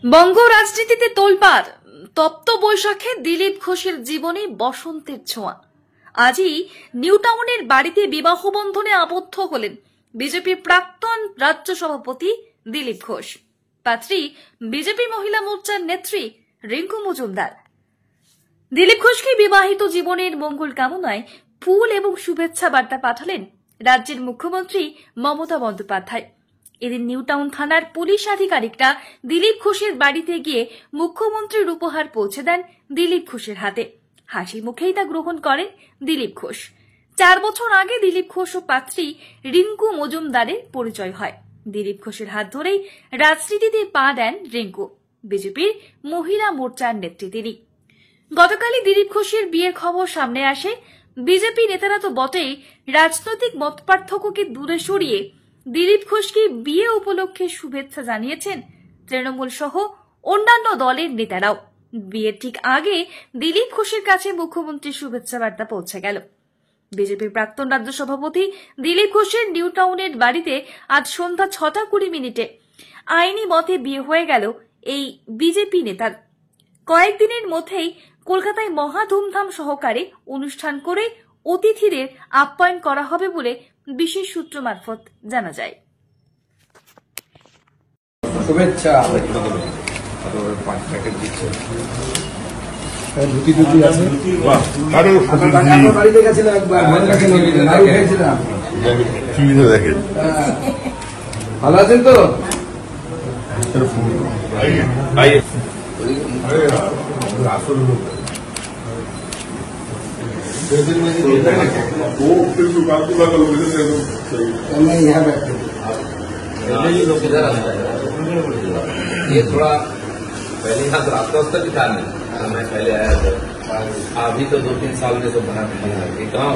বঙ্গ রাজনীতিতে তোলপাড়, তপ্ত বৈশাখে দিলীপ ঘোষের জীবনে বসন্তের ছোঁয়া। আজই নিউ টাউনের বাড়িতে বিবাহ বন্ধনে আবদ্ধ হলেন বিজেপির প্রাক্তন রাজ্য সভাপতি দিলীপ ঘোষ। পাত্রী বিজেপি মহিলা মোর্চার নেত্রী রিঙ্কু মজুমদার। দিলীপ ঘোষকে বিবাহিত জীবনের মঙ্গল কামনায় ফুল এবং শুভেচ্ছা বার্তা পাঠালেন রাজ্যের মুখ্যমন্ত্রী মমতা বন্দ্যোপাধ্যায়। এদিন নিউ টাউন থানার পুলিশ আধিকারিকরা দিলীপ ঘোষের বাড়িতে গিয়ে মুখ্যমন্ত্রীর উপহার পৌঁছে দেন দিলীপ ঘোষের হাতে। হাসি মুখেই তা গ্রহণ করেন দিলীপ ঘোষ। 4 বছর আগে দিলীপ ঘোষ ও পাত্রী রিঙ্কু মজুমদারের পরিচয় হয়। দিলীপ ঘোষের হাত ধরেই রাজনীতিতে পা দেন রিঙ্কু। বিজেপির মহিলা মোর্চার নেত্রী তিনি। গতকালই দিলীপ ঘোষের বিয়ের খবর সামনে আসে। বিজেপি নেতারা তো বটেই, রাজনৈতিক মতপার্থক্যকে দূরে সরিয়ে দিলীপ ঘোষকে বিয়ে উপলক্ষে শুভেচ্ছা জানিয়েছেন তৃণমূল সহ অন্যান্য দলের নেতারাও। বিয়ের ঠিক আগে দিলীপ ঘোষের কাছে মুখ্যমন্ত্রীর শুভেচ্ছা বার্তা পৌঁছে গেল। বিজেপির প্রাক্তন রাজ্য সভাপতি দিলীপ ঘোষের নিউ টাউনের বাড়িতে আজ সন্ধ্যা 6:20 আইনি মতে বিয়ে হয়ে গেল এই বিজেপি নেতার। কয়েকদিনের মধ্যেই কলকাতায় মহা ধুমধাম সহকারে অনুষ্ঠান করে অতিথিদের আপ্যায়ন করা হবে বলে বিশেষ সূত্র মারফত জানা যায়। শুভেচ্ছা। বাড়িতে গেছিলাম একবার, ভালো আছেন তো? ये थोड़ा पहले यहाँ तो रास्ता भी था नहीं, मैं पहले आया था। अभी तो 2-3 साल में तो बना गाँव